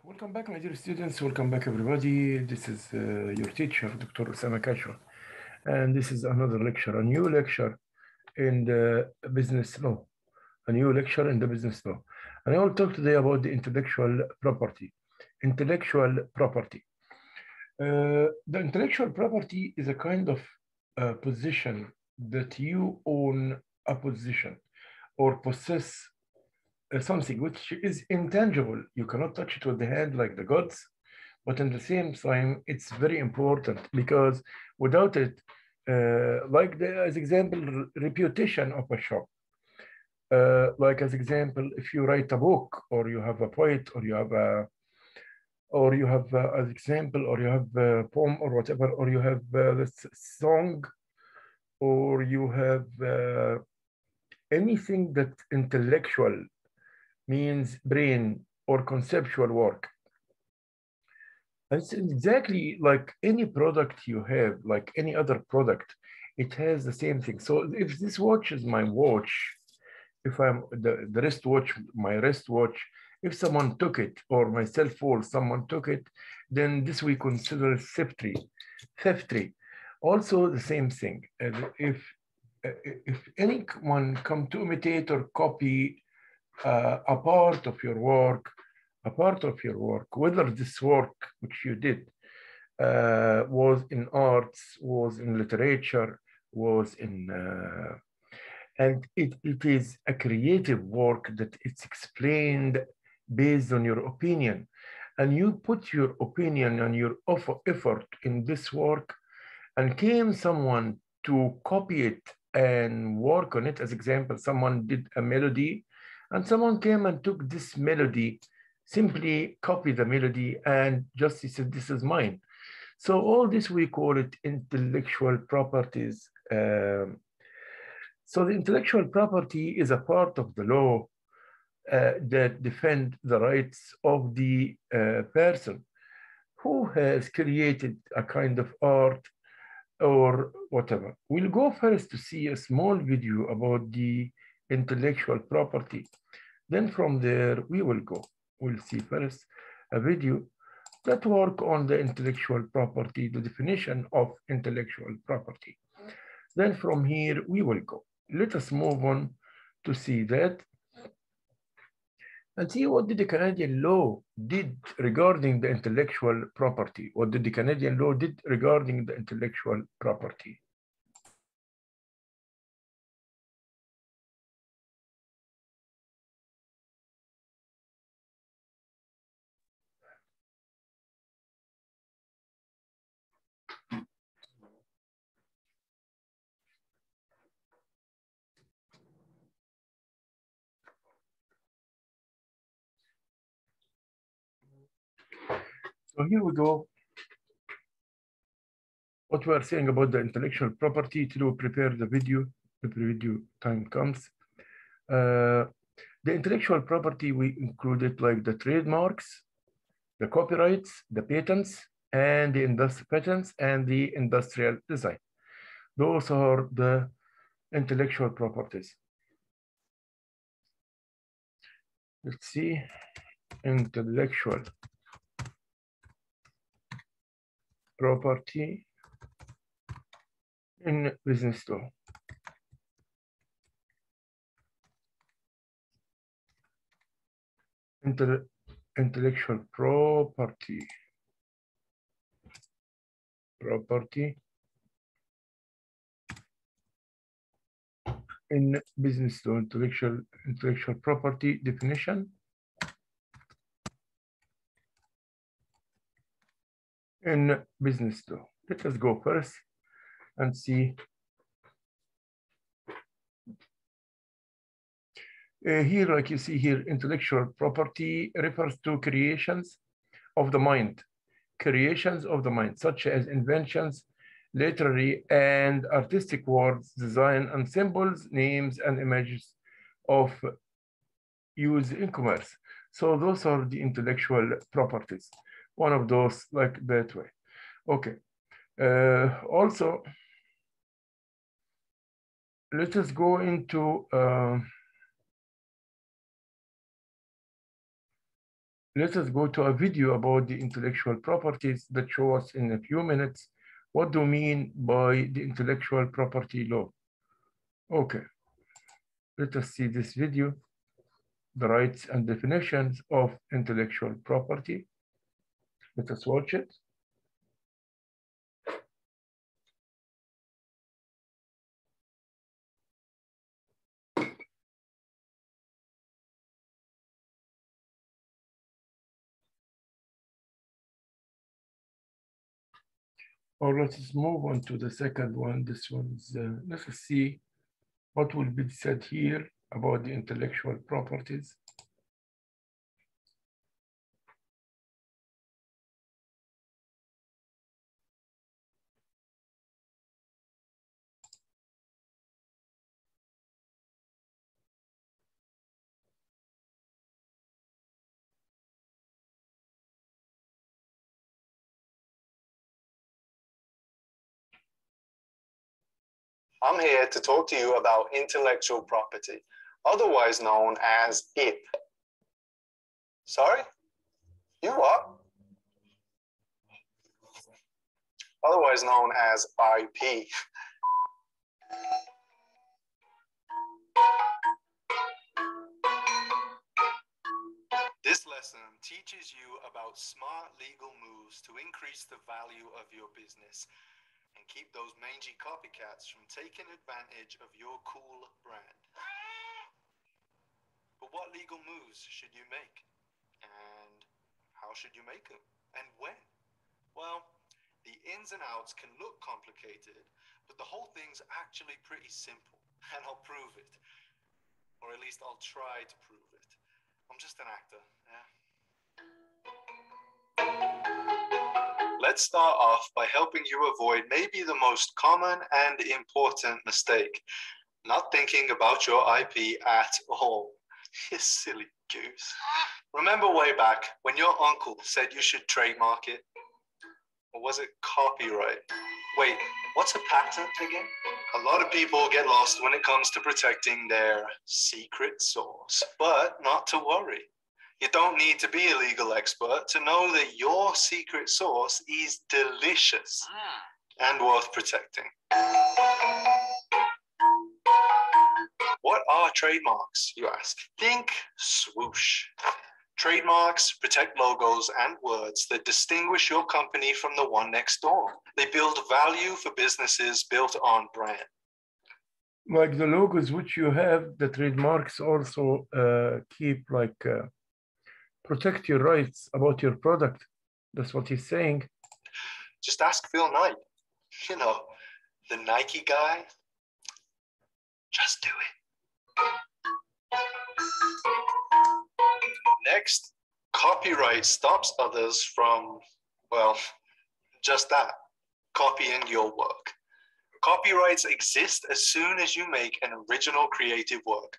Welcome back, my dear students. Welcome back, everybody. This is your teacher, Dr. Osama Kashwa. And this is another lecture, a new lecture in the business law, a new lecture in the business law. And I will talk today about the intellectual property. Intellectual property. The intellectual property is a kind of position that you own a position or possess something which is intangible. You cannot touch it with the hand like the gods, but at the same time, it's very important because without it, as example, reputation of a shop. Like as example, if you write a book or you have a poet or you have as example, or you have a poem or whatever, or you have this song, or you have anything that intellectual means brain or conceptual work. It's exactly like any product you have, like any other product, it has the same thing. So if this watch is my watch, if I'm the wristwatch, my wristwatch, if someone took it, or my cell phone, someone took it, then this we consider theft. Also the same thing. If anyone come to imitate or copy a part of your work, whether this work which you did was in arts, was in literature, was in, and it is a creative work that it's explained based on your opinion. And you put your opinion and your effort in this work, and came someone to copy it and work on it. As example, someone did a melody, and someone came and took this melody, simply copy the melody, and just he said, this is mine. So all this, we call it intellectual properties. So the intellectual property is a part of the law that defend the rights of the person who has created a kind of art or whatever. We'll go first to see a small video about the intellectual property. Then from there, we'll see first a video that work on the intellectual property, the definition of intellectual property. Then from here, we will go. Let us move on to see that and see what did the Canadian law did regarding the intellectual property. What did the Canadian law did regarding the intellectual property? So here we go. What we are saying about the intellectual property to prepare the video, if the video time comes. The intellectual property, we included like the trademarks, the copyrights, the patents, and the industrial design. Those are the intellectual properties. Let's see, intellectual property in business law. Intellectual property in business law. Intellectual property definition in business law. Let us go first and see. Here, like you see here, intellectual property refers to creations of the mind, such as inventions, literary and artistic words, design and symbols, names and images of use in commerce. So those are the intellectual properties. One of those like that way. Okay. Also, let us go into let us go to a video about the intellectual properties that show us in a few minutes what do we mean by the intellectual property law. Okay, let us see this video, the rights and definitions of intellectual property. Let us watch it. Or let's move on to the second one. This one's, let's see what will be said here about the intellectual properties. I'm here to talk to you about intellectual property, otherwise known as IP. Sorry? You what? Otherwise known as IP. This lesson teaches you about smart legal moves to increase the value of your business and keep those mangy copycats from taking advantage of your cool brand. But what legal moves should you make? And how should you make them? And when? Well, the ins and outs can look complicated, but the whole thing's actually pretty simple, and I'll prove it. Or at least I'll try to prove it. I'm just an actor, yeah. Let's start off by helping you avoid maybe the most common and important mistake, not thinking about your IP at all. You silly goose. Remember way back when your uncle said you should trademark it? Or was it copyright? Wait, what's a patent again? A lot of people get lost when it comes to protecting their secret sauce, but not to worry. You don't need to be a legal expert to know that your secret sauce is delicious and worth protecting. What are trademarks, you ask? Think swoosh. Trademarks protect logos and words that distinguish your company from the one next door. They build value for businesses built on brand. Like the logos which you have, the trademarks also keep protect your rights about your product. That's what he's saying. Just ask Phil Knight. You know, the Nike guy. Just do it. Next, copyright stops others from, well, just that, copying your work. Copyrights exist as soon as you make an original creative work,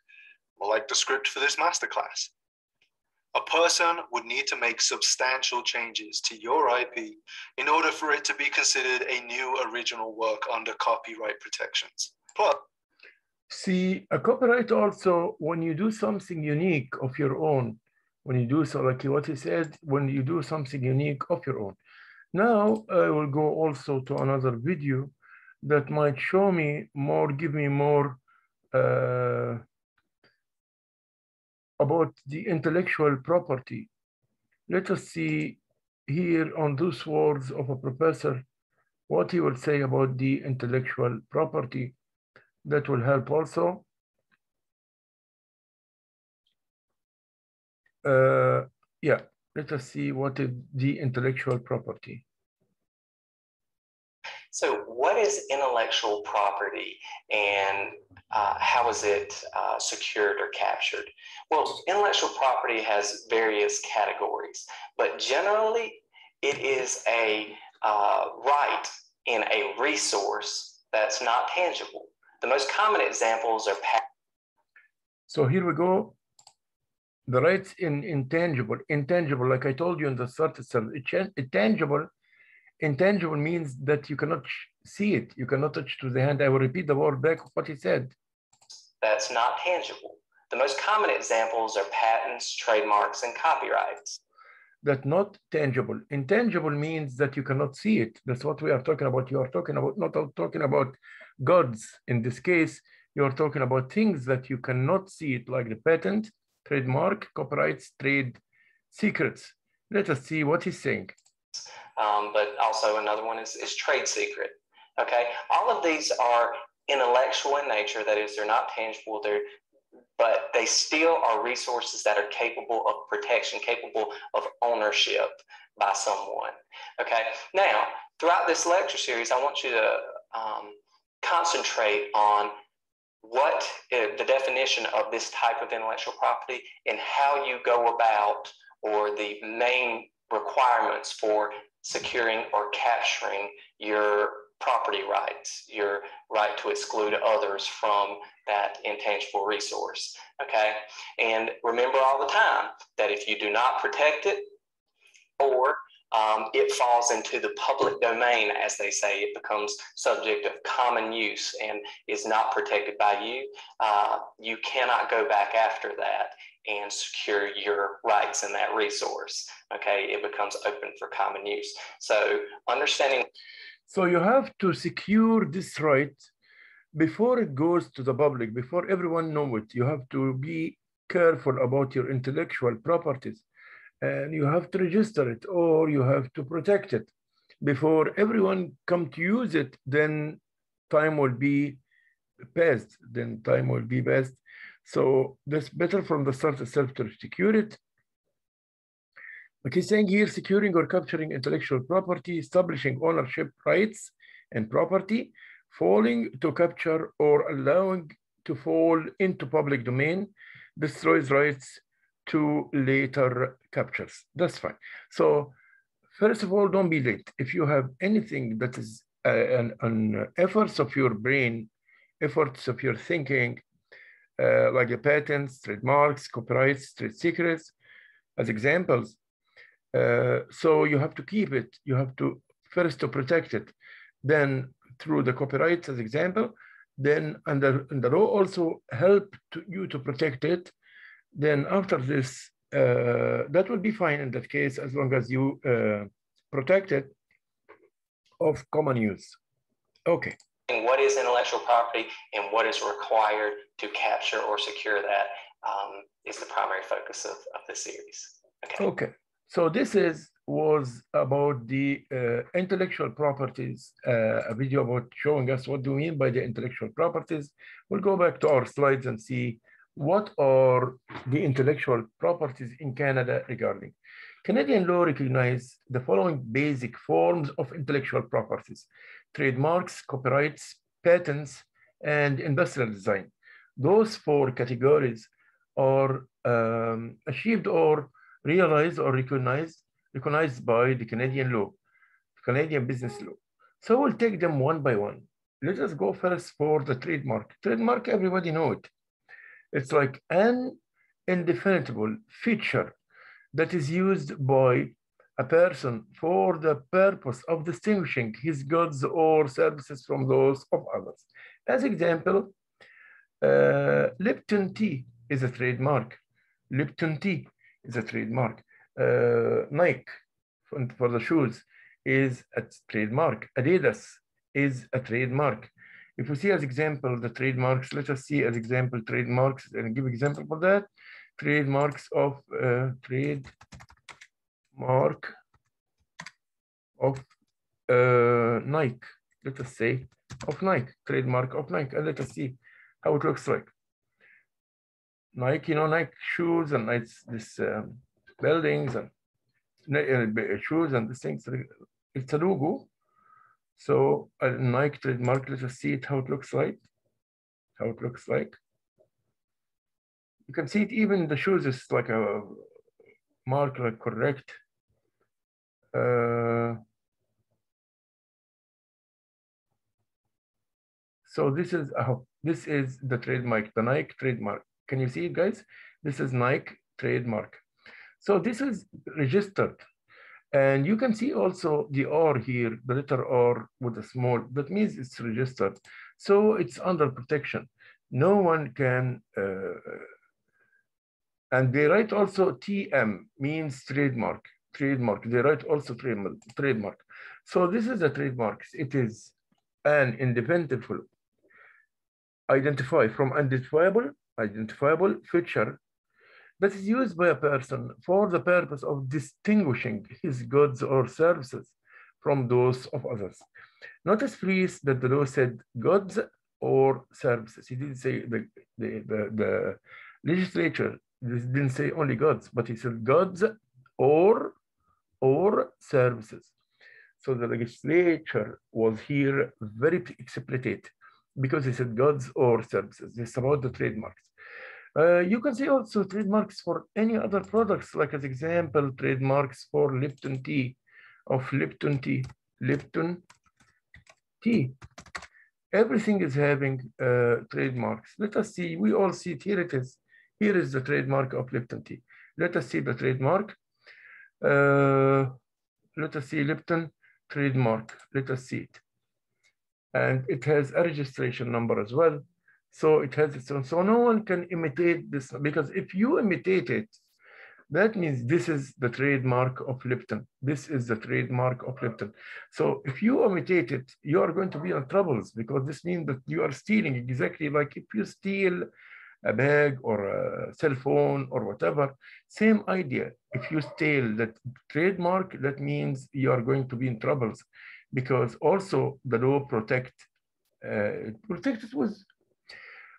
like the script for this masterclass. A person would need to make substantial changes to your IP in order for it to be considered a new original work under copyright protections. Plus, see, a copyright also, when you do something unique of your own, when you do so, like what he said, when you do something unique of your own. Now, I will go also to another video that might show me more, give me more about the intellectual property. Let us see here on those words of a professor, what he will say about the intellectual property. That will help also. Yeah, let us see what is the intellectual property. So what is intellectual property and how is it secured or captured? Well, intellectual property has various categories, but generally it is a right in a resource that's not tangible. The most common examples are patents. So here we go. The rights in intangible, like I told you in the start, intangible means that you cannot see it, you cannot touch to the hand. I will repeat the word back of what he said. That's not tangible. The most common examples are patents, trademarks, and copyrights. that not tangible. Intangible means that you cannot see it. That's what we are talking about. You are talking about, not talking about goods. In this case, you are talking about things that you cannot see it, like the patent, trademark, copyrights, trade secrets. Let us see what he's saying. But also another one is trade secret. Okay, all of these are intellectual in nature. That is, they're not tangible. But they still are resources that are capable of protection, capable of ownership by someone. Okay. Now, throughout this lecture series, I want you to concentrate on what the definition of this type of intellectual property and how you go about, or the main requirements for securing or capturing your property rights, your right to exclude others from that intangible resource. Okay. And remember all the time that if you do not protect it, or it falls into the public domain, as they say, it becomes subject of common use and is not protected by you, you cannot go back after that and secure your rights in that resource. Okay, it becomes open for common use. So understanding. So you have to secure this right before it goes to the public, before everyone knows it. You have to be careful about your intellectual properties, and you have to register it, or you have to protect it before everyone come to use it. Then time will be passed. So that's better from the start itself to secure it. Okay, saying here, securing or capturing intellectual property, establishing ownership rights and property, falling to capture or allowing to fall into public domain, destroys rights to later captures. That's fine. So first of all, don't be late. If you have anything that is an efforts of your brain, efforts of your thinking, like the patents, trademarks, copyrights, trade secrets, as examples, so you have to keep it. You have to first to protect it, then through the copyrights as example, then under the law also help you to protect it. Then after this, that will be fine in that case, as long as you protect it of common use. Okay. And what is intellectual property and what is required to capture or secure that is the primary focus of the series. Okay. Okay. So this was about the intellectual properties, a video about showing us what do we mean by the intellectual properties. We'll go back to our slides and see what are the intellectual properties in Canada regarding. Canadian law recognizes the following basic forms of intellectual properties: trademarks, copyrights, patents, and industrial design. Those four categories are achieved or realized or recognized by the Canadian law, Canadian business law. So we'll take them one by one. Let us go first for the trademark. Trademark, everybody know it. It's like an indefinable feature that is used by a person for the purpose of distinguishing his goods or services from those of others. As example, Lipton tea is a trademark. Lipton tea is a trademark. Nike for the shoes is a trademark. Adidas is a trademark. If we see as example the trademarks, let us see as example trademarks and give example for that. Trademarks of trademark of Nike. Let us say of Nike, trademark of Nike, and let us see how it looks like. Nike, you know, Nike shoes and this buildings and shoes and these things. It's a logo. So Nike trademark, let us see it, how it looks like. You can see it, even the shoes is like a mark, like correct. So this is the trademark, the Nike trademark. Can you see it, guys? This is Nike trademark. So this is registered. And you can see also the R here, the letter R with a small, that means it's registered. So it's under protection. No one can, and they write also TM, means trademark. trademark. They write also trademark. So this is the trademarks. It is an indefensible, identifiable feature that is used by a person for the purpose of distinguishing his goods or services from those of others. Notice please that the law said goods or services. He didn't say the legislature didn't say only goods, but he said goods or services. So the legislature was here very explicit because he said goods or services. It's about the trademarks. You can see also trademarks for any other products, like as example, trademarks for Lipton tea, Lipton tea. Everything is having trademarks. Let us see, we all see it, here it is. Here is the trademark of Lipton tea. Let us see the trademark. Let us see Lipton trademark. Let us see it. And it has a registration number as well. So it has its own. So no one can imitate this, because if you imitate it, that means this is the trademark of Lipton. This is the trademark of Lipton. So if you imitate it, you are going to be in troubles, because this means that you are stealing, exactly like if you steal a bag or a cell phone or whatever, same idea. If you steal that trademark, that means you are going to be in troubles, because also the law protects it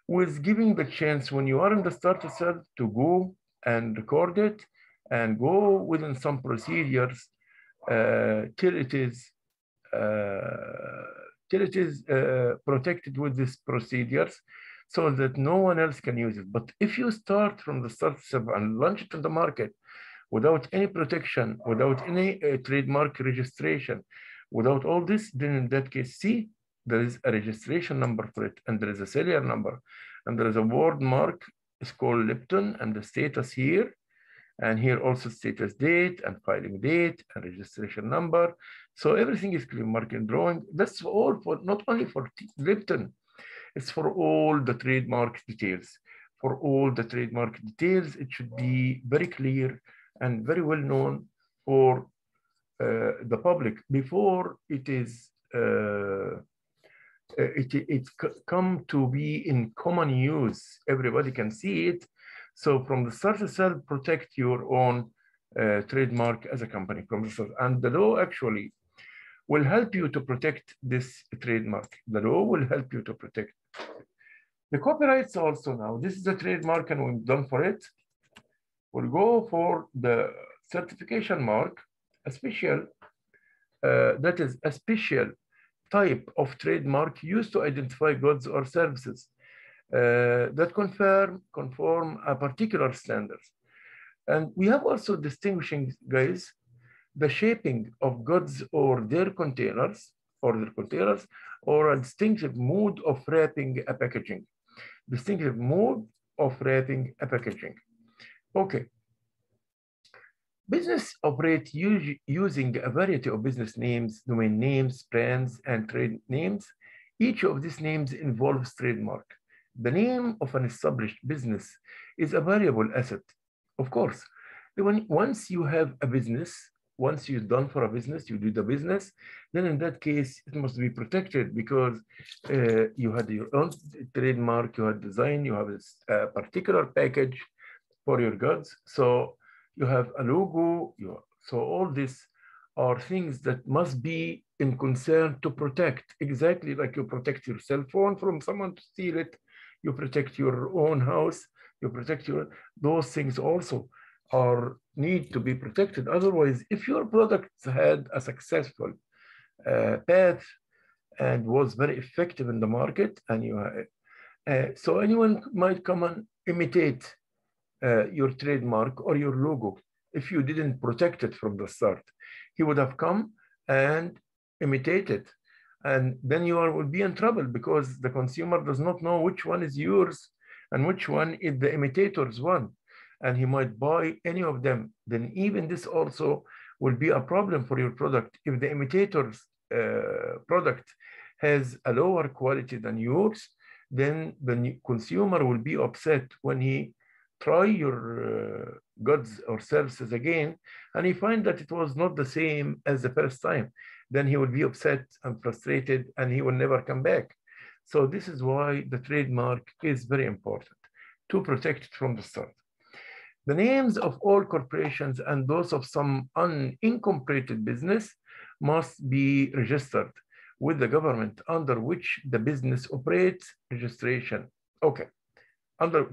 with giving the chance when you are in the start itself to go and record it and go within some procedures till it is protected with these procedures, so that no one else can use it. But if you start from the start itself and launch it to the market without any protection, without any trademark registration, without all this, then in that case, see, there is a registration number for it, and there is a serial number, and there is a word mark. It's called Lipton, and the status here, and here also status date and filing date and registration number. So everything is clear, mark and drawing. That's all for, not only for Lipton, it's for all the trademark details. For all the trademark details, it should be very clear and very well known for the public before it is it's come to be in common use. Everybody can see it. So from the start itself, protect your own trademark as a company from the start. And the law actually will help you to protect this trademark. The law will help you to protect the copyrights also. Now, this is the trademark and we're done for it. We'll go for the certification mark, a special, that is a special type of trademark used to identify goods or services that conform a particular standard. And we have also distinguishing, guys, the shaping of goods or their containers, or a distinctive mode of wrapping a packaging. Distinctive mode of wrapping a packaging. Okay. Business operate using a variety of business names, domain names, brands, and trade names. Each of these names involves trademark. The name of an established business is a valuable asset. Of course, once you have a business, once you're done for a business, you do the business, then in that case, it must be protected, because you had your own trademark, you had design, you have a particular package for your goods. So you have a logo, so all these are things that must be in concern to protect, exactly like you protect your cell phone from someone to steal it, you protect your own house, you protect those things also need to be protected. Otherwise, if your product had a successful path and was very effective in the market, and so anyone might come and imitate your trademark or your logo. If you didn't protect it from the start, he would have come and imitated, and then you will be in trouble, because the consumer does not know which one is yours and which one is the imitator's one, and he might buy any of them. Then even this also will be a problem for your product. If the imitator's product has a lower quality than yours, then the consumer will be upset when he try goods or services again, and he finds that it was not the same as the first time, then he will be upset and frustrated and he will never come back. So this is why the trademark is very important to protect it from the start. The names of all corporations and those of some unincorporated business must be registered with the government under which the business operates. Registration. Okay,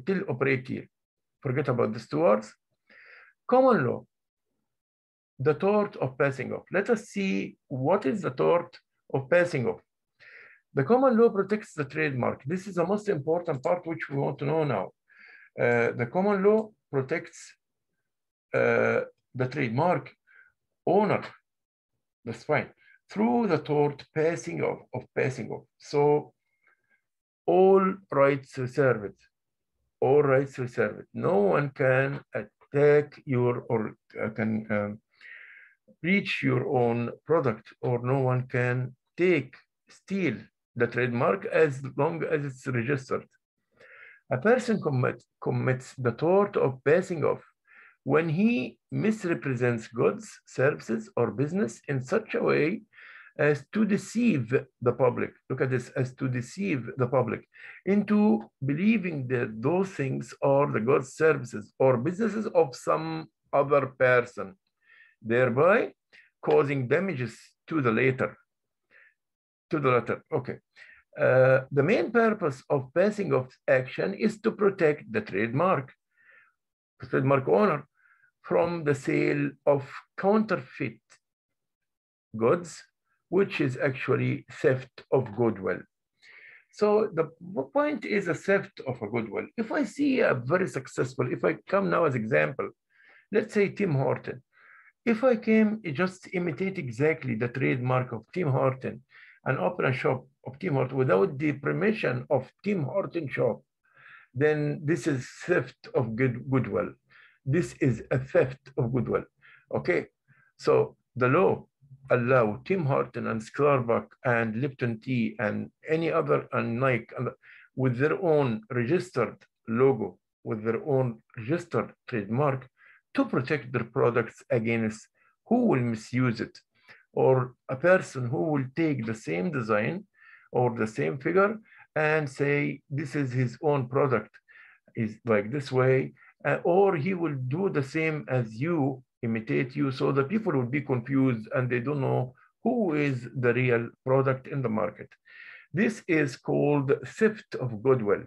till operate here. Forget about these two words. Common law, the tort of passing off. Let us see what is the tort of passing off. The common law protects the trademark. This is the most important part which we want to know now. The common law protects the trademark owner. That's fine. Through the tort passing off, passing off. So all rights reserved. All rights reserved. No one can attack your or can reach your own product, or no one can steal the trademark as long as it's registered. A person commits the tort of passing off when he misrepresents goods, services, or business in such a way as to deceive the public. Look at this, as to deceive the public into believing that those things are the goods, services, or businesses of some other person, thereby causing damages to the latter. Okay. The main purpose of passing off action is to protect the trademark owner from the sale of counterfeit goods, which is actually theft of goodwill. So the point is a theft of a goodwill. If I see a very successful, if I come now as example, let's say Tim Horton. If I came just imitate exactly the trademark of Tim Horton and open a shop of Tim Horton without the permission of Tim Horton shop, then this is theft of goodwill. This is a theft of goodwill. Okay, so the law allow Tim Horton and Starbucks and Lipton Tea and any other and Nike with their own registered logo, with their own registered trademark, to protect their products against who will misuse it, or a person who will take the same design or the same figure and say this is his own product, is like this way, or he will do the same as you, imitate you, so the people will be confused and they don't know who is the real product in the market. This is called theft of goodwill,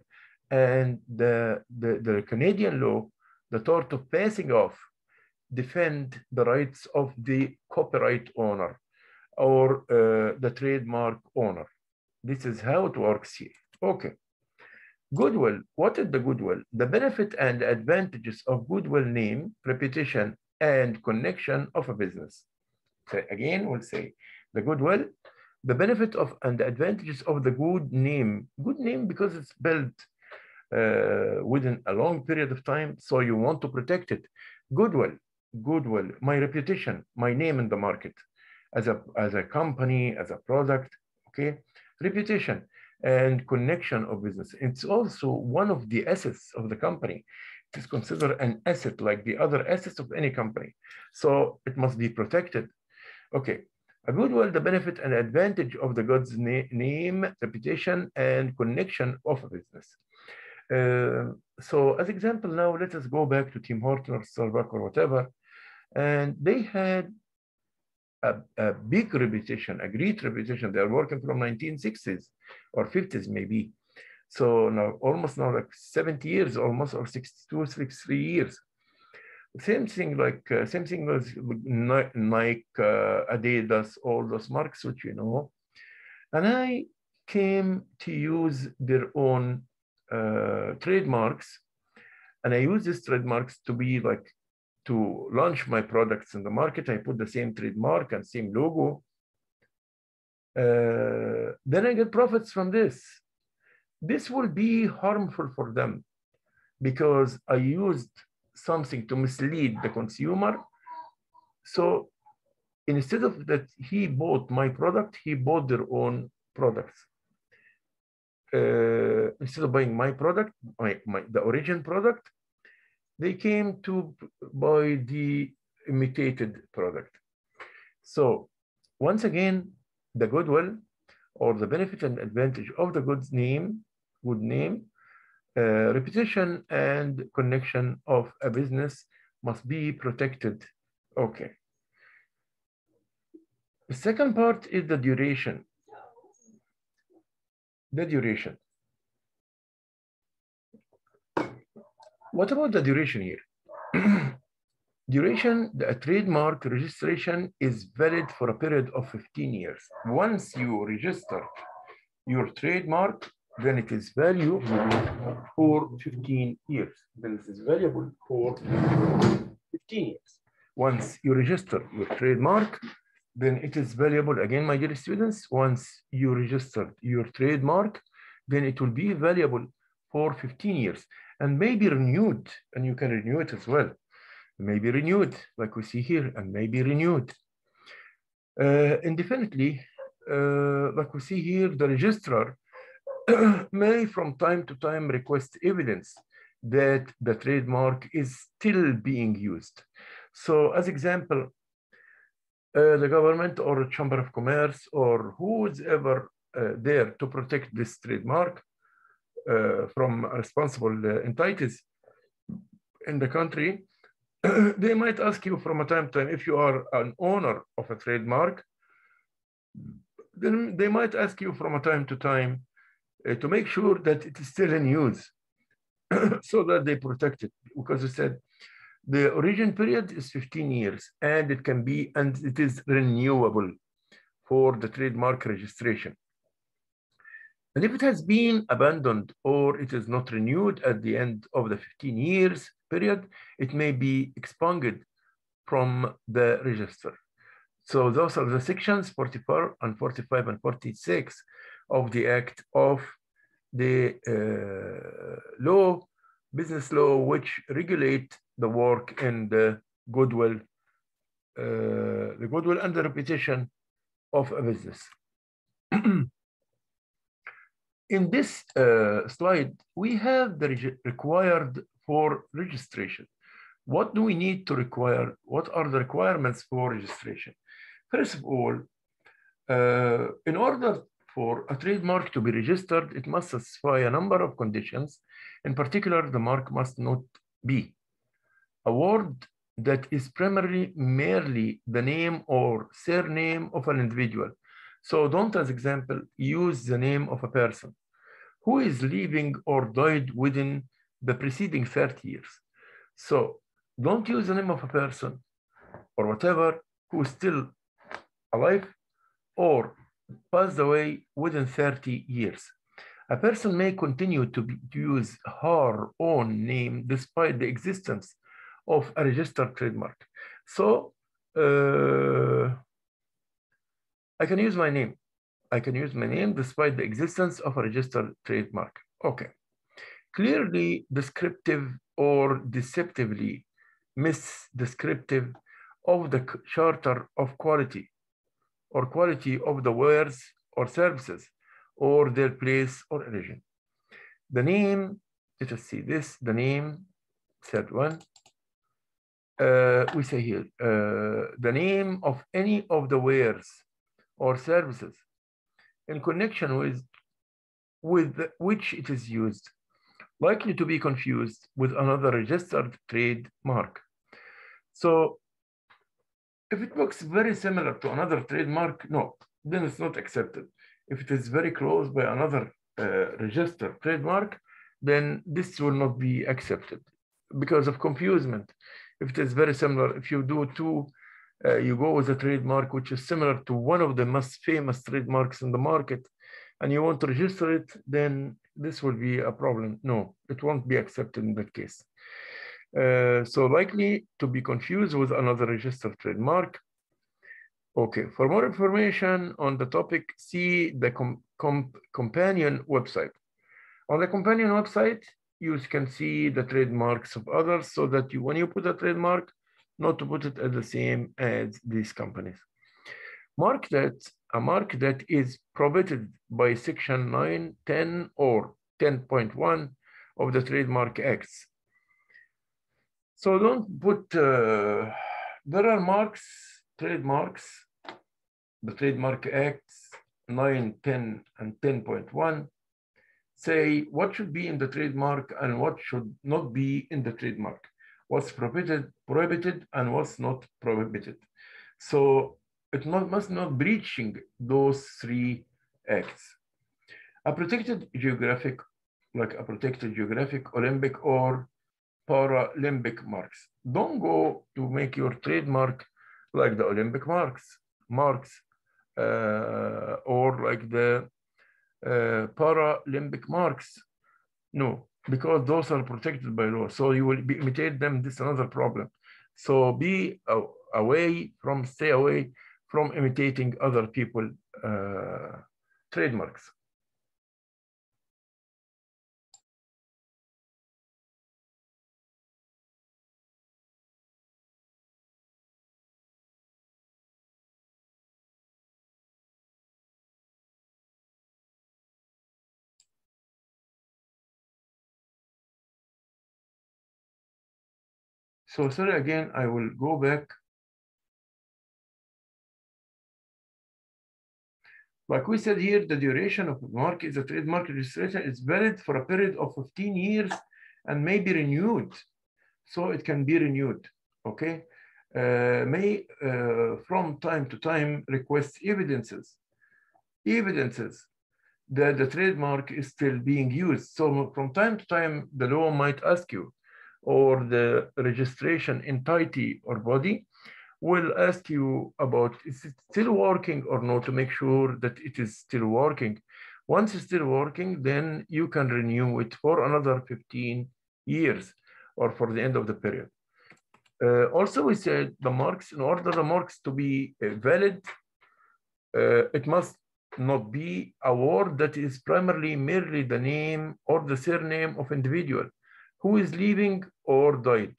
and the Canadian law, the tort of passing off, defend the rights of the copyright owner or the trademark owner. This is how it works here. Okay. Goodwill. What is the goodwill? The benefit and advantages of goodwill name, reputation, and connection of a business. So again, we'll say the goodwill, the benefit of and the advantages of the good name. Good name because it's built within a long period of time, so you want to protect it. Goodwill, my reputation, my name in the market as a company, as a product, okay? Reputation and connection of business. It's also one of the assets of the company. It is considered an asset like the other assets of any company. So it must be protected. Okay, a goodwill, the benefit and advantage of the goods name, reputation, and connection of a business. So as example now, let us go back to Tim Horton or Starbucks or whatever. And they had a big reputation, a great reputation. They're working from 1960s or 50s maybe. So now almost now like 70 years almost, or 62, 63 years. Same thing like, same thing was Nike, Adidas, all those marks which you know. And I came to use their own trademarks. And I use these trademarks to be like, to launch my products in the market. I put the same trademark and same logo. Then I get profits from this. This will be harmful for them because I used something to mislead the consumer. So instead of that, he bought my product, he bought their own products. Instead of buying my product, the origin product, they came to buy the imitated product. So once again, the goodwill or the benefit and advantage of the good name, reputation and connection of a business must be protected. Okay. The second part is the duration. The duration. What about the duration here? Duration, the trademark registration is valid for a period of 15 years. Once you register your trademark, then it is valuable for 15 years. Then it is valuable for 15 years. Once you register your trademark, then it is valuable. Again, my dear students, once you register your trademark, then it will be valuable for 15 years and may be renewed, and you can renew it as well. May be renewed, like we see here, and may be renewed indefinitely, like we see here. The registrar may from time to time request evidence that the trademark is still being used. So as example, the government or a chamber of commerce or who's ever there to protect this trademark from responsible entities in the country, they might ask you from a time to time, if you are an owner of a trademark, then they might ask you from a time to time to make sure that it is still in use so that they protect it. Because you said the origin period is 15 years and it can be, and it is renewable for the trademark registration. And if it has been abandoned or it is not renewed at the end of the 15 years period, it may be expunged from the register. So those are the sections 44 and 45 and 46 of the Act of the law, business law, which regulate the work in the goodwill and the reputation of a business. In this slide, we have the required for registration. What do we need to require? What are the requirements for registration? First of all, in order for a trademark to be registered, it must satisfy a number of conditions. In particular, the mark must not be a word that is primarily merely the name or surname of an individual. So don't, as example, use the name of a person who is living or died within the preceding 30 years. So don't use the name of a person or whatever who is still alive or passed away within 30 years. A person may continue to use her own name despite the existence of a registered trademark. So I can use my name. I can use my name despite the existence of a registered trademark. Okay. Clearly descriptive or deceptively misdescriptive of the charter of quality or quality of the wares or services or their place or origin. The name, let us see this, the name, third one, we say here, the name of any of the wares or services in connection with which it is used, likely to be confused with another registered trademark. So if it looks very similar to another trademark, no, then it's not accepted. If it is very close by another registered trademark, then this will not be accepted because of confusement. If it is very similar, if you do two, you go with a trademark which is similar to one of the most famous trademarks in the market, and you want to register it, then this will be a problem. No, it won't be accepted in that case. So likely to be confused with another registered trademark. Okay, for more information on the topic, see the companion website. On the companion website, you can see the trademarks of others so that when you put a trademark, not to put it as the same as these companies. A mark that is prohibited by section 9, 10, or 10.1 of the Trademark Acts So don't put, there are marks, trademarks, the Trademark Acts 9, 10, and 10.1 say what should be in the trademark and what should not be in the trademark, what's prohibited and what's not prohibited. So it must not breaching those three acts. A protected geographic, like a protected geographic, Olympic, or Paralympic marks. Don't go to make your trademark like the Olympic marks, or like the Paralympic marks. No, because those are protected by law. So you will imitate them. This is another problem. So stay away from imitating other people trademarks. So sorry again, I will go back. Like we said here, the duration of mark is a trademark registration is valid for a period of 15 years and may be renewed. So it can be renewed, okay? May from time to time request evidences that the trademark is still being used. So from time to time, the law might ask you, or the registration entity or body will ask you about, is it still working or not, to make sure that it is still working. Once it's still working, then you can renew it for another 15 years or for the end of the period. Also, we said the marks, in order the marks to be valid, it must not be a word that is primarily merely the name or the surname of individual who is living or died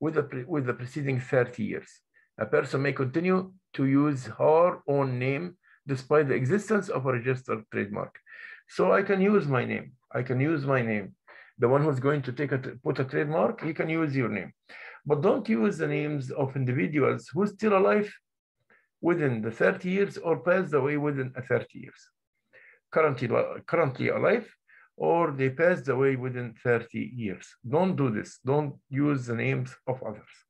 with the preceding 30 years. A person may continue to use her own name despite the existence of a registered trademark. So I can use my name. The one who's going to put a trademark, he can use your name. But don't use the names of individuals who are still alive within the 30 years or passed away within 30 years. Currently alive, or they passed away within 30 years. Don't do this. Don't use the names of others.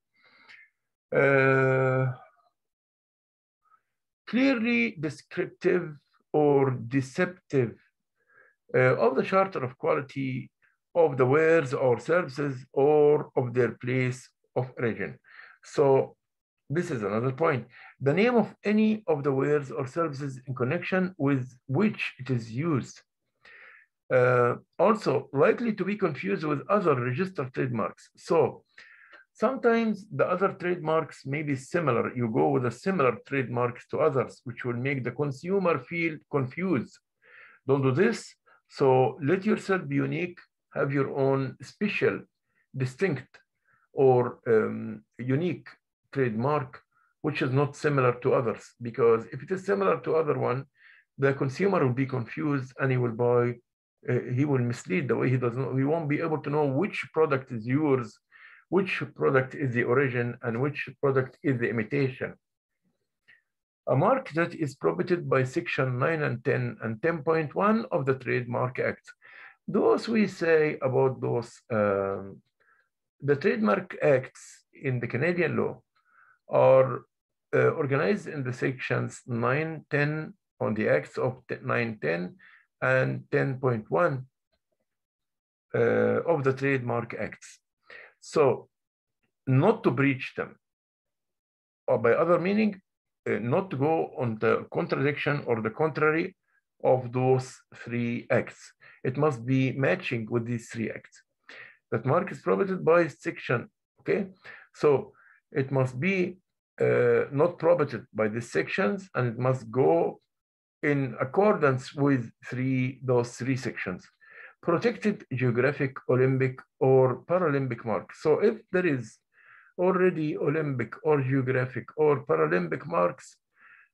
Clearly descriptive or deceptive of the charter of quality of the wares or services or of their place of origin. So this is another point. The name of any of the wares or services in connection with which it is used. Also likely to be confused with other registered trademarks. So sometimes the other trademarks may be similar. You go with a similar trademarks to others, which will make the consumer feel confused. Don't do this. So let yourself be unique, have your own special, distinct, or unique trademark, which is not similar to others. Because if it is similar to other one, the consumer will be confused and he will buy, he will mislead the way he does not, he won't be able to know which product is yours, which product is the origin, and which product is the imitation. A mark that is prohibited by section 9 and 10 and 10.1 of the Trademark Act. Those we say about those, the Trademark Acts in the Canadian law are organized in the sections 9, 10 on the acts of 9, 10 and 10.1 of the Trademark Acts. So not to breach them, or by other meaning, not to go on the contradiction or the contrary of those three acts. It must be matching with these three acts. That mark is prohibited by section, okay? So it must be not prohibited by these sections, and it must go in accordance with those three sections. Protected geographic, Olympic, or Paralympic mark. So if there is already Olympic or geographic or Paralympic marks,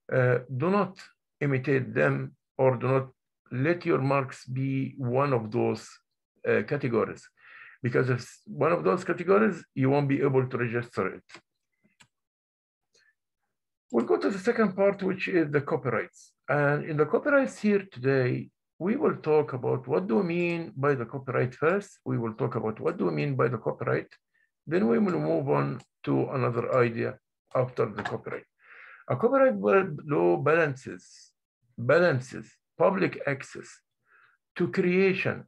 do not imitate them, or do not let your marks be one of those categories. because if one of those categories, you won't be able to register it. We'll go to the second part, which is the copyrights. And in the copyrights here today, we will talk about what do we mean by the copyright first. We will talk about what do we mean by the copyright. Then we will move on to another idea after the copyright. A copyright law balances public access to creation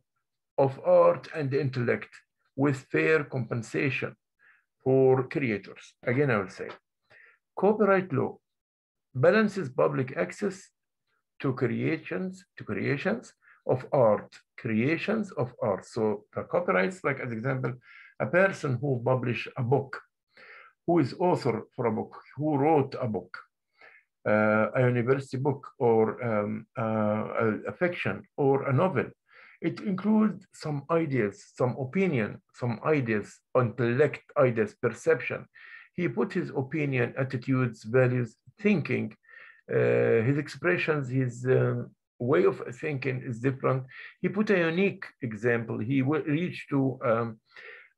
of art and intellect with fair compensation for creators. Again, I will say, copyright law balances public access to creations of art, So the copyrights, like as example, a person who published a book, who is author for a book, who wrote a book, a university book, or a fiction, or a novel. It includes some ideas, some opinion, some ideas, intellect, ideas, perception. He put his opinion, attitudes, values, thinking, his expressions, his way of thinking is different. He put a unique example. He reached to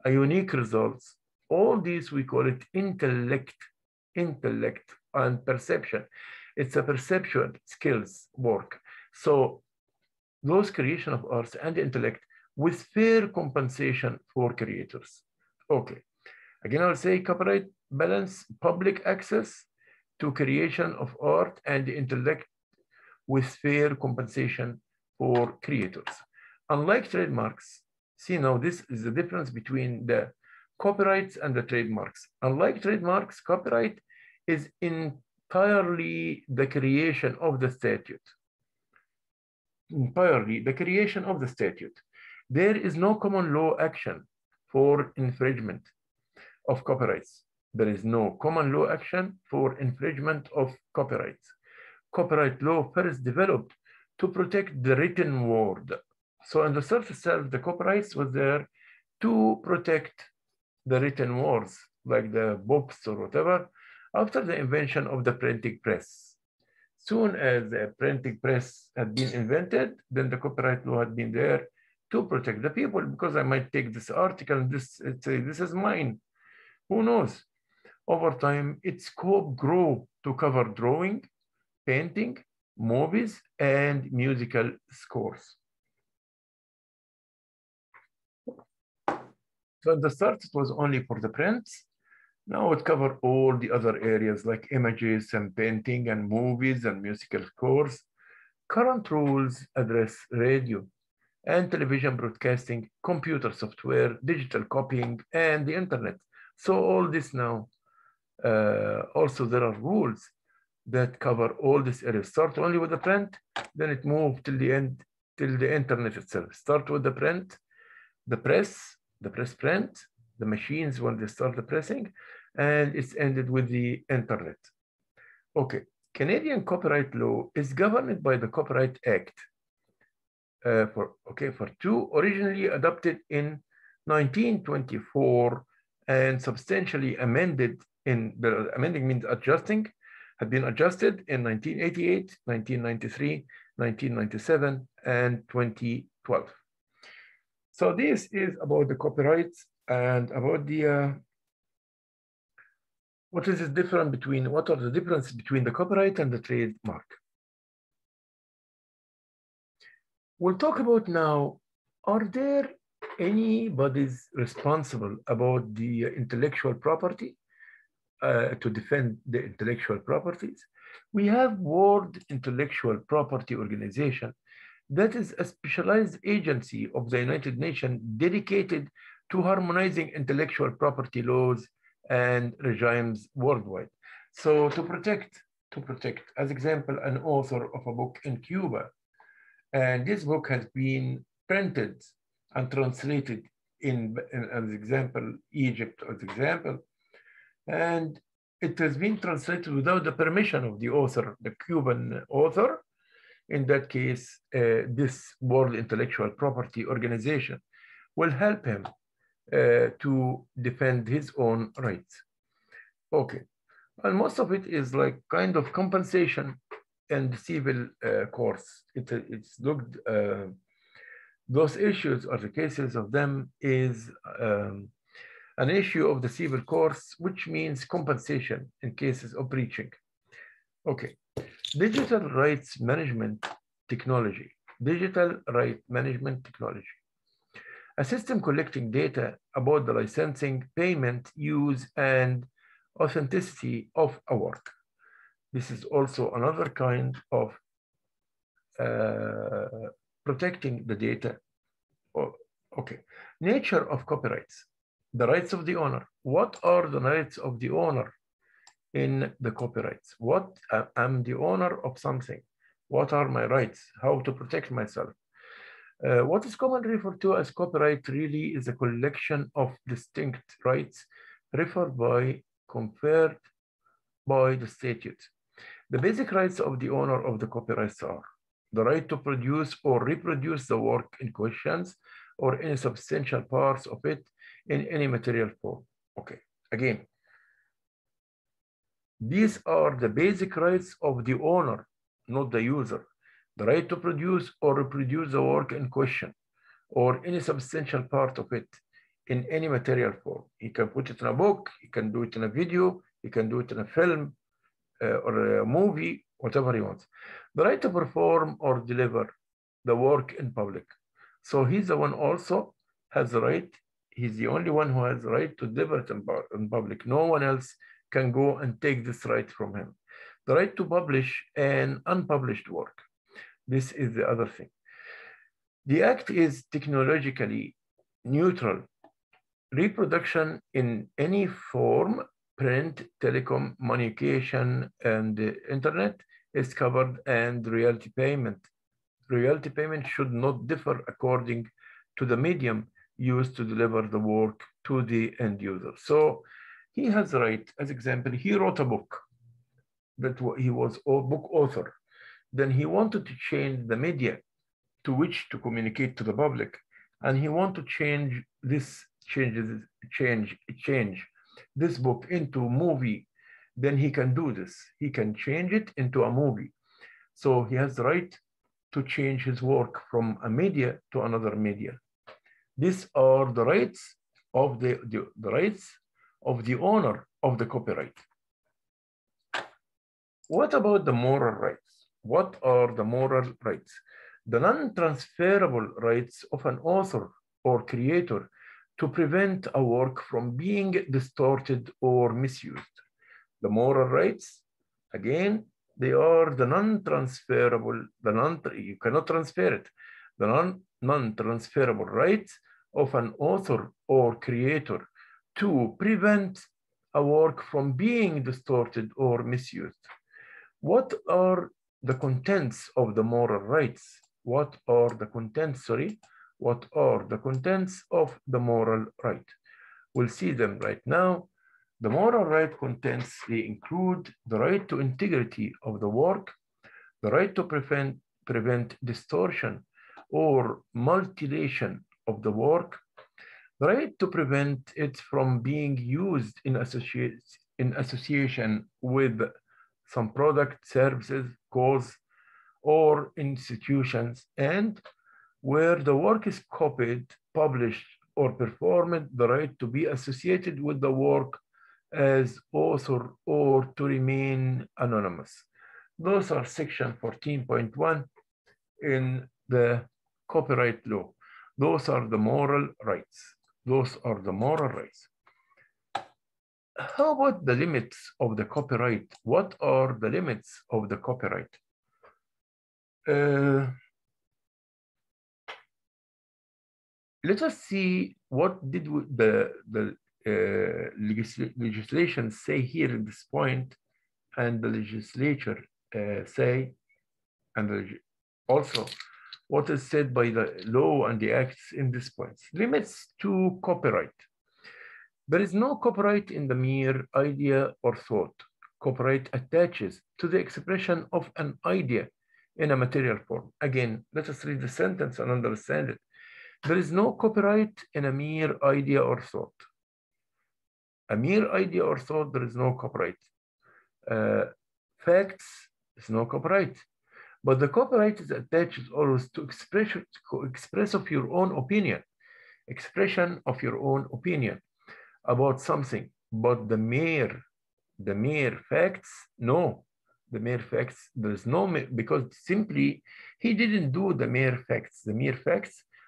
a unique results. All these, we call it intellect and perception. It's a perceptual skills work. So those creation of arts and intellect with fair compensation for creators. Okay, again, I'll say copyright balance public access to creation of art and intellect with fair compensation for creators. Unlike trademarks, see now this is the difference between the copyrights and the trademarks. Unlike trademarks, copyright is entirely the creation of the statute. Entirely the creation of the statute. There is no common law action for infringement of copyrights. There is no common law action for infringement of copyrights. Copyright law first developed to protect the written word. So in the surface itself, the copyrights was there to protect the written words, like the books or whatever, after the invention of the printing press. Soon as the printing press had been invented, then the copyright law had been there to protect the people, because I might take this article and say, this is mine. Who knows? Over time, its scope grew to cover drawing, painting, movies, and musical scores. So at the start, it was only for the prints. Now it covers all the other areas like images and painting and movies and musical scores. Current rules address radio and television broadcasting, computer software, digital copying, and the internet. So all this now, also there are rules that cover all this area. Start only with the print, then it moves till the end, till the internet itself. Start with the print, the press print, the machines when they start the pressing, and it's ended with the internet. Okay, Canadian copyright law is governed by the Copyright Act for two, originally adopted in 1924 and substantially amended amending means adjusting, had been adjusted in 1988, 1993, 1997, and 2012. So this is about the copyrights and about the what are the differences between the copyright and the trademark. We'll talk about now, are there anybody's responsible about the intellectual property to defend the intellectual properties? We have World Intellectual Property Organization, that is a specialized agency of the United Nations dedicated to harmonizing intellectual property laws and regimes worldwide. So to protect, as example, an author of a book in Cuba, and this book has been printed and translated in as example, Egypt as example, and it has been translated without the permission of the author, the Cuban author. In that case, this World Intellectual Property Organization will help him to defend his own rights. Okay, and most of it is like kind of compensation and civil courts. It's looked Those issues or the cases of them is an issue of the civil courts, which means compensation in cases of breaching. Okay, digital rights management technology. Digital right management technology. A system collecting data about the licensing, payment, use, and authenticity of a work. This is also another kind of protecting the data. Oh, okay, nature of copyrights. The rights of the owner. What are the rights of the owner in the copyrights? What I'm the owner of something. What are my rights? How to protect myself? What is commonly referred to as copyright really is a collection of distinct rights conferred by the statute. The basic rights of the owner of the copyrights are the right to produce or reproduce the work in questions or any substantial parts of it in any material form. Okay, again, these are the basic rights of the owner, not the user. The right to produce or reproduce the work in question or any substantial part of it in any material form. He can put it in a book, he can do it in a video, he can do it in a film or a movie, whatever he wants. The right to perform or deliver the work in public. So he's the one also has the right, he's the only one who has the right to deliver it in public. No one else can go and take this right from him. The right to publish an unpublished work. This is the other thing. The act is technologically neutral. Reproduction in any form, print, telecom, communication, and internet is covered, and royalty payment. Royalty payment should not differ according to the medium used to deliver the work to the end user. So he has the right, as example, he wrote a book that he was a book author. Then he wanted to change the media to which to communicate to the public. And he wanted to change this book into a movie. Then he can do this. He can change it into a movie. So he has the right to change his work from a media to another media. These are the rights of the rights of the owner of the copyright. What about the moral rights? What are the moral rights? The non-transferable rights of an author or creator to prevent a work from being distorted or misused. The moral rights, again, they are the non-transferable, you cannot transfer it. The non-transferable rights of an author or creator to prevent a work from being distorted or misused. What are the contents of the moral rights? What are the contents, What are the contents of the moral right? We'll see them right now. The moral right contents, they include the right to integrity of the work, the right to prevent distortion or mutilation of the work, the right to prevent it from being used in association with some product, services, cause, or institutions, and where the work is copied, published, or performed, the right to be associated with the work as author or to remain anonymous. Those are section 14.1 in the copyright law. Those are the moral rights. Those are the moral rights. How about the limits of the copyright? What are the limits of the copyright? Let us see what did the legislation say here at this point, and the legislature say, and also what is said by the law and the acts in this point. Limits to copyright. There is no copyright in the mere idea or thought. Copyright attaches to the expression of an idea in a material form. Again, let us read the sentence and understand it. There is no copyright in a mere idea or thought. A mere idea or thought, there is no copyright. Facts, there's no copyright. But the copyright is attached always to express of your own opinion, expression of your own opinion about something. But the mere facts, no. The mere facts, there's no, because simply he didn't do the mere facts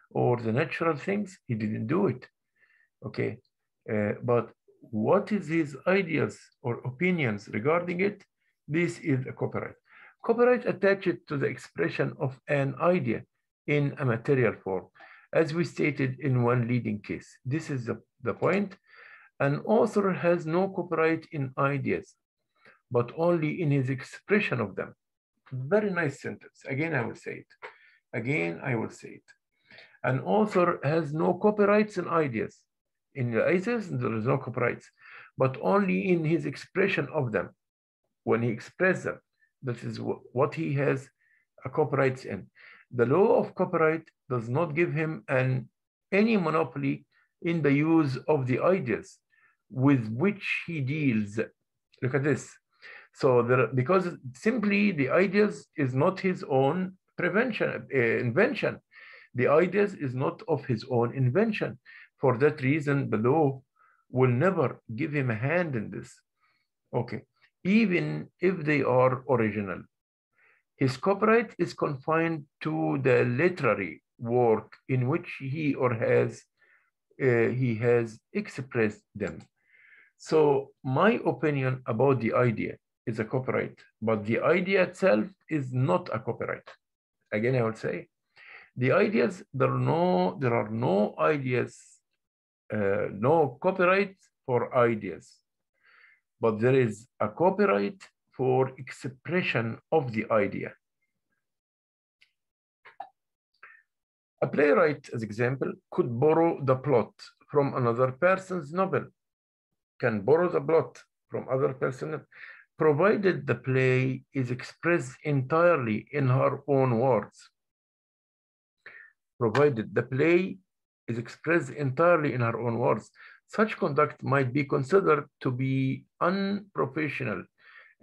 or the natural things, he didn't do it, okay? But what is his ideas or opinions regarding it? This is a copyright. Copyright attached to the expression of an idea in a material form, as we stated in one leading case. This is the point. An author has no copyright in ideas, but only in his expression of them. Very nice sentence. Again, I will say it. Again, I will say it. An author has no copyrights in ideas. In the ideas, there is no copyrights, but only in his expression of them. When he expresses them, that is what he has a copyrights in. The law of copyright does not give him any monopoly in the use of the ideas with which he deals. Look at this. So because simply the ideas is not his own invention. The ideas is not of his own invention. For that reason, the law will never give him a hand in this. Okay, even if they are original. His copyright is confined to the literary work in which he has expressed them. So my opinion about the idea is a copyright, but the idea itself is not a copyright. Again, I would say, the ideas, there are no ideas, no copyright for ideas, but there is a copyright for expression of the idea. A playwright, as example, could borrow the plot from another person's novel, can borrow the plot from other person, provided the play is expressed entirely in her own words. Provided the play is expressed entirely in her own words. Such conduct might be considered to be unprofessional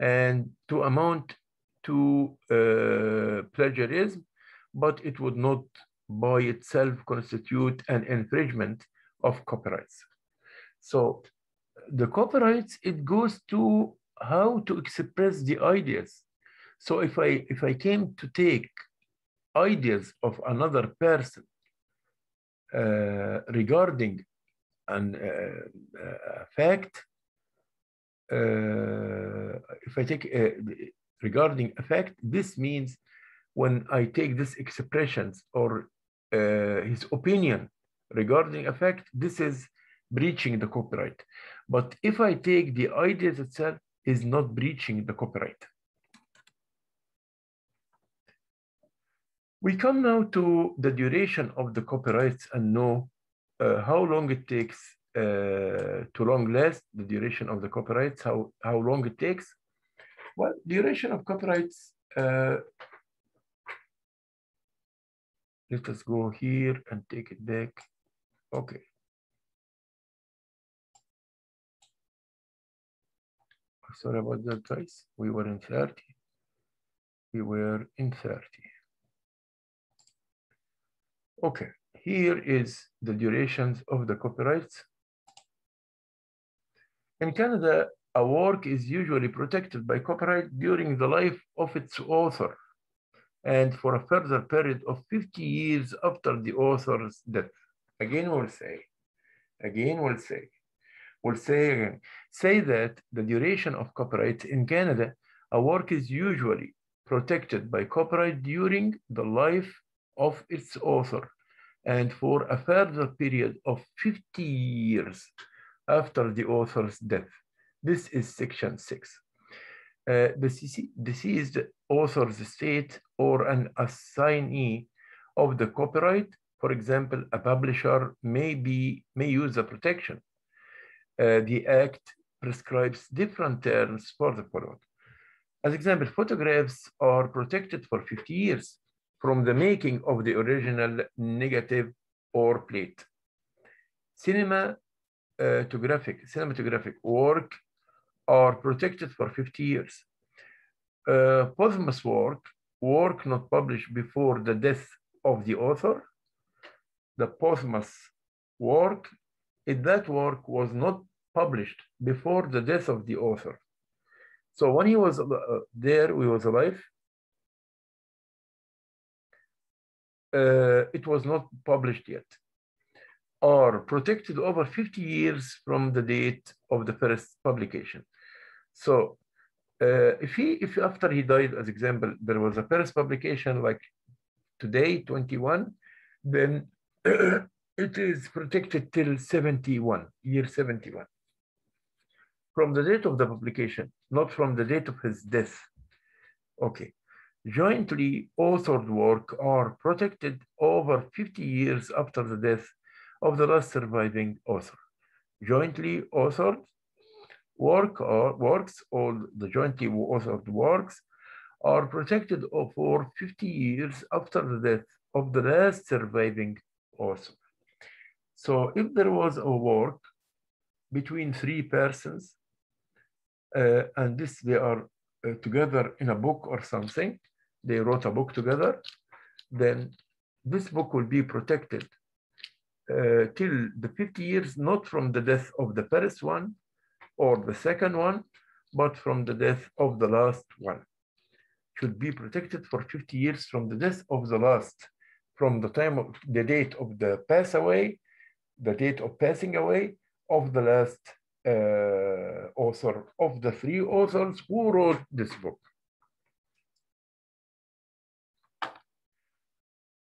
and to amount to plagiarism, but it would not by itself constitute an infringement of copyrights. So the copyrights, it goes to how to express the ideas. So if I came to take ideas of another person regarding a fact, if I take regarding a fact, this means when I take these expressions or his opinion regarding a fact, this is breaching the copyright. But if I take the ideas itself, is not breaching the copyright. We come now to the duration of the copyrights and know how long it takes to long last, the duration of the copyrights, how long it takes. Well, duration of copyrights, let us go here and take it back. Okay. Sorry about that, guys. We were in 30. We were in 30. Okay, here is the durations of the copyrights. In Canada, a work is usually protected by copyright during the life of its author and for a further period of 50 years after the author's death. Again, we'll say that the duration of copyright in Canada, a work is usually protected by copyright during the life of its author and for a further period of 50 years after the author's death. This is section 6. The deceased author's estate or an assignee of the copyright, for example, a publisher may use the protection. The Act prescribes different terms for the following. As example, photographs are protected for 50 years from the making of the original negative or plate. Cinematographic work are protected for 50 years. Posthumous work work not published before the death of the author. The posthumous work, if that work was not published before the death of the author. So when he was there, he was alive, it was not published yet, or protected over 50 years from the date of the first publication. So if after he died, as example, there was a first publication like today, 21, then it is protected till 71, year 71. From the date of the publication, not from the date of his death. Okay. Jointly authored work are protected over 50 years after the death of the last surviving author. Jointly authored works, all the jointly authored works are protected for 50 years after the death of the last surviving author. So if there was a work between 3 persons, and this they are together in a book or something, they wrote a book together, then this book will be protected till the 50 years, not from the death of the first one or the second one, but from the death of the last one. Should be protected for 50 years from the death of the last, from the time of the date of the pass away, the date of passing away of the last author of the 3 authors who wrote this book.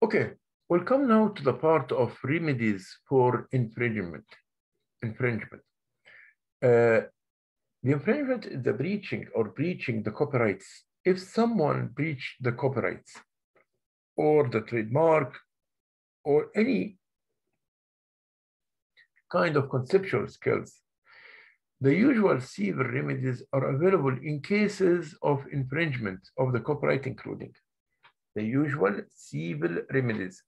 Okay, we'll come now to the part of remedies for infringement. The infringement is the breaching the copyrights. If someone breached the copyrights or the trademark or any kind of conceptual skills, the usual civil remedies are available in cases of infringement of the copyright, including the usual civil remedies.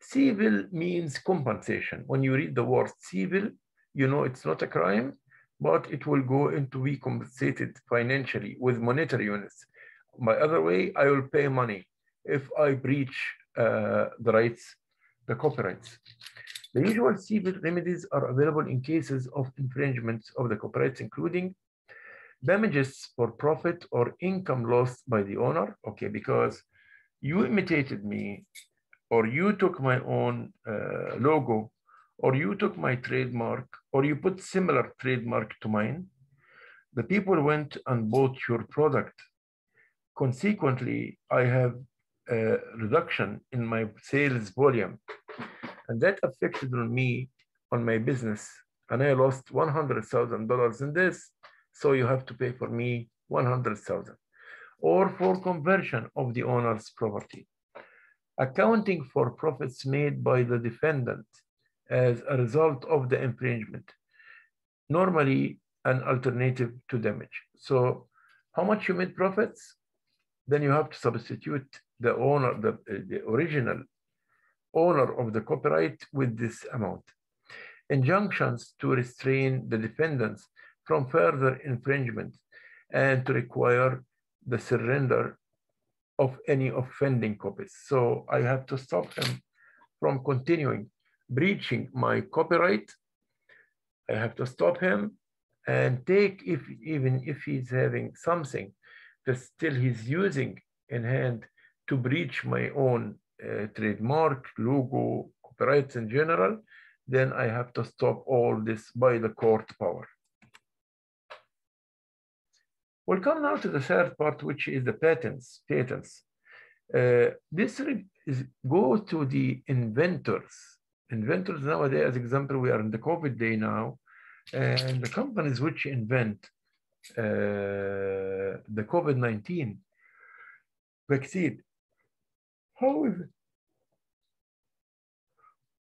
Civil means compensation. When you read the word civil, you know it's not a crime, but it will go into be compensated financially with monetary units. My other way, I will pay money if I breach the rights, the copyrights. The usual civil remedies are available in cases of infringement of the copyrights, including damages for profit or income lost by the owner. Okay, because you imitated me, or you took my own logo, or you took my trademark, or you put similar trademark to mine. The people went and bought your product. Consequently, I have a reduction in my sales volume, and that affected on me, on my business, and I lost $100,000 in this, so you have to pay for me $100,000, or for conversion of the owner's property. Accounting for profits made by the defendant as a result of the infringement, normally an alternative to damage. So how much you made profits? Then you have to substitute the owner, the original owner of the copyright with this amount. Injunctions to restrain the defendants from further infringement and to require the surrender of any offending copies. So I have to stop him from continuing breaching my copyright. I have to stop him and take, even if he's having something that still he's using in hand to breach my own trademark, logo, copyrights in general, then I have to stop all this by the court power. We'll come now to the third part, which is the patents. This goes to the inventors. Inventors nowadays, as example, we are in the COVID day now, and the companies which invent the COVID-19 vaccine,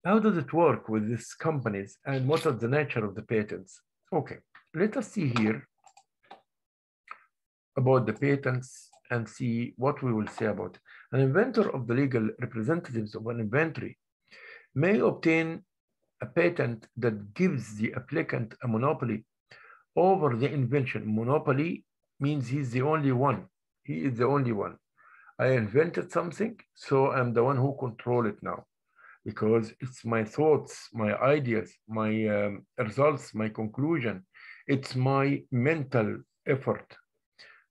how does it work with these companies, and what is the nature of the patents? Okay, let us see here about the patents and see what we will say about it. An inventor of the legal representatives of an inventory may obtain a patent that gives the applicant a monopoly over the invention. Monopoly means he's the only one. He is the only one. I invented something, so I'm the one who control it now, because it's my thoughts, my ideas, my results, my conclusion. It's my mental effort.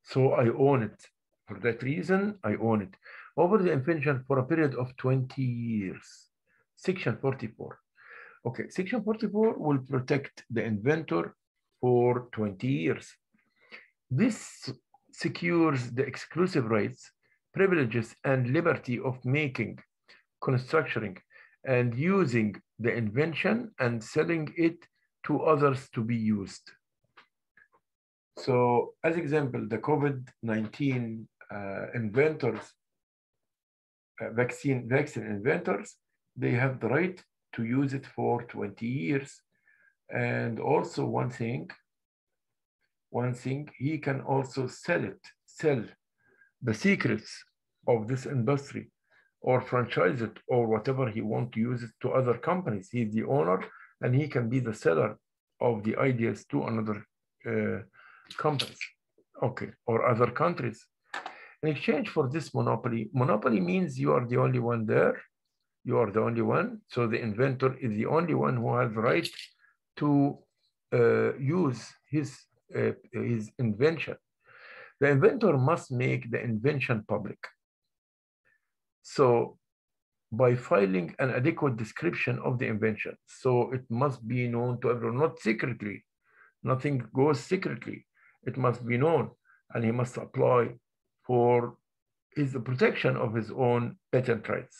So I own it. For that reason, I own it. Over the invention for a period of 20 years. Section 44. Okay, Section 44 will protect the inventor for 20 years. This secures the exclusive rights, privileges, and liberty of making, constructing, and using the invention and selling it to others to be used. So, as example, the COVID-19 inventors, vaccine inventors, they have the right to use it for 20 years. And also one thing, he can also sell the secrets of this industry, or franchise it, or whatever he wants to use it to other companies. He's the owner, and he can be the seller of the ideas to another companies, okay, or other countries. In exchange for this monopoly means you are the only one there. You are the only one. So the inventor is the only one who has the right to use his invention. The inventor must make the invention public. So by filing an adequate description of the invention. So it must be known to everyone, not secretly. Nothing goes secretly. It must be known, and he must apply for the protection of his own patent rights,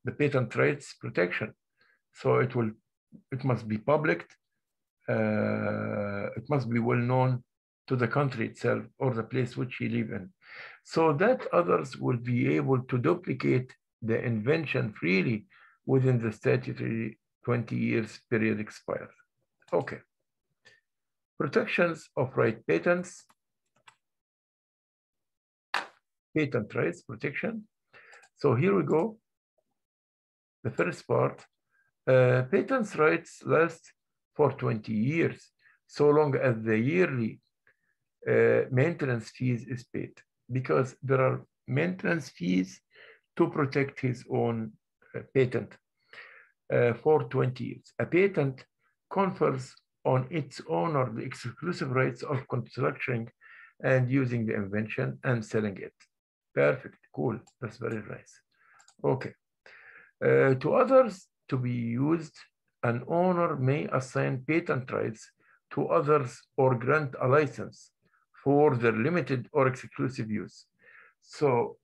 the patent rights protection. So it must be public. It must be well known to the country itself or the place which he lives in, so that others will be able to duplicate the invention freely within the statutory 20 years period expires. Okay. Protections of right patents. Patent rights protection. So here we go. The first part. Patents rights last for 20 years, so long as the yearly maintenance fees is paid, because there are maintenance fees to protect his own patent for 20 years. A patent confers on its owner the exclusive rights of constructing and using the invention and selling it. Perfect, cool, that's very nice. Okay. To others to be used, an owner may assign patent rights to others or grant a license for their limited or exclusive use. So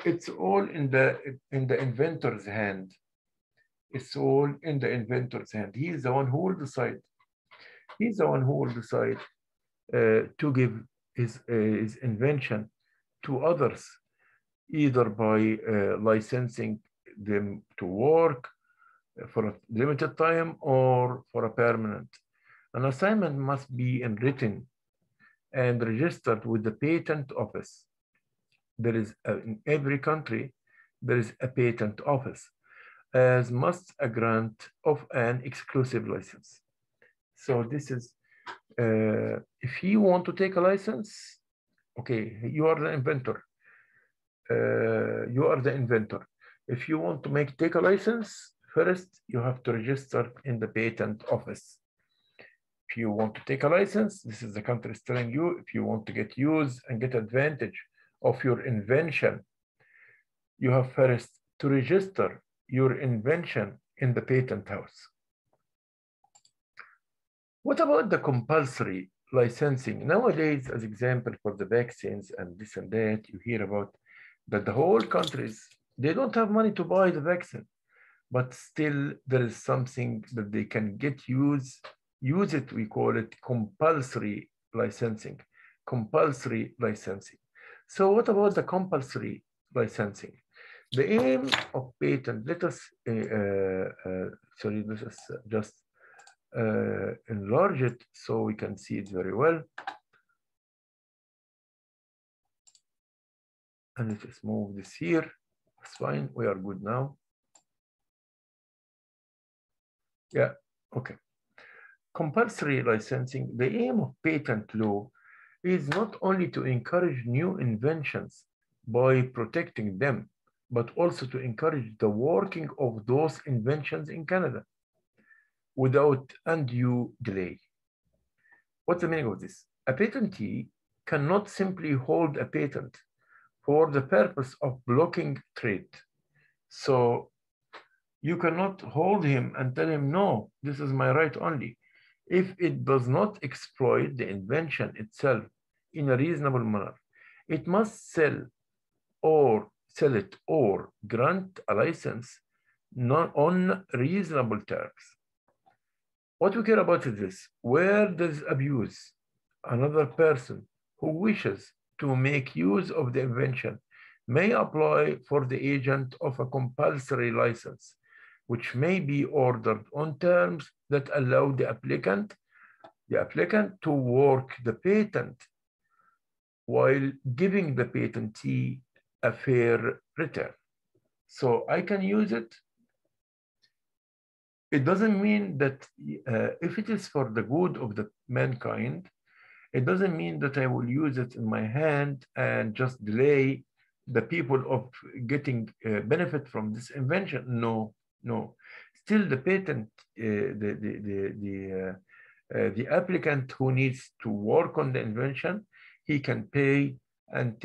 it's all in the inventor's hand. It's all in the inventor's hand. He is the one who will decide. He's the one who will decide to give his invention to others, either by licensing them to work for a limited time or for a permanent. An assignment must be written and registered with the patent office. There is in every country, there is a patent office, as must a grant of an exclusive license. So this is, if you want to take a license, okay, you are the inventor. You are the inventor. If you want to take a license, first you have to register in the patent office. If you want to take a license, this is the country is telling you, if you want to get use and get advantage of your invention, you have first to register your invention in the patent house. What about the compulsory licensing? Nowadays, as example for the vaccines and this and that, you hear about that the whole countries, they don't have money to buy the vaccine, but still there is something that they can get use it, we call it compulsory licensing. Compulsory licensing. So what about the compulsory licensing? The aim of patent, let us just enlarge it so we can see it very well. And let us move this here. That's fine, we are good now. Yeah, okay. Compulsory licensing, the aim of patent law is not only to encourage new inventions by protecting them, but also to encourage the working of those inventions in Canada without undue delay. What's the meaning of this? A patentee cannot simply hold a patent for the purpose of blocking trade. So you cannot hold him and tell him, no, this is my right only. If it does not exploit the invention itself in a reasonable manner, it must sell it or grant a license on reasonable terms. What we care about is this: where does abuse another person who wishes to make use of the invention may apply for the agent of a compulsory license, which may be ordered on terms that allow the applicant to work the patent while giving the patentee a fair return. So I can use it. It doesn't mean that if it is for the good of the mankind, it doesn't mean that I will use it in my hand and just delay the people of getting benefit from this invention. No, no. Still, the patent, the applicant who needs to work on the invention, he can pay and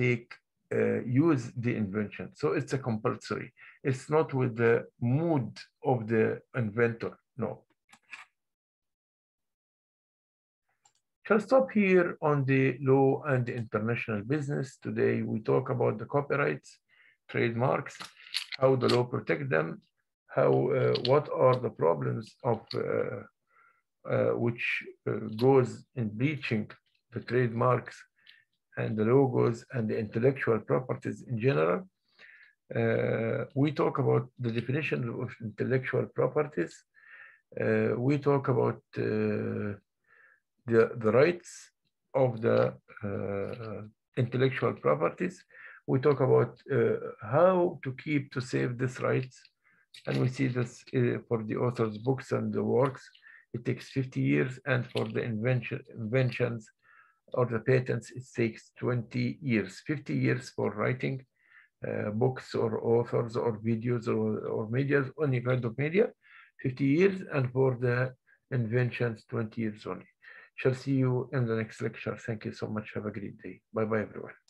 use the invention. So it's a compulsory. It's not with the mood of the inventor, no. Shall stop here on the law and the international business. Today we talk about the copyrights, trademarks, how the law protects them, what are the problems of which goes in breaching the trademarks and the logos and the intellectual properties in general. We talk about the definition of intellectual properties. We talk about the rights of the intellectual properties. We talk about how to save these rights. And we see this for the author's books and the works, it takes 50 years. And for the inventions or the patents, it takes 20 years, 50 years for writing books or authors or videos or media, any kind of media, 50 years. And for the inventions, 20 years only. Shall see you in the next lecture. Thank you so much. Have a great day. Bye-bye, everyone.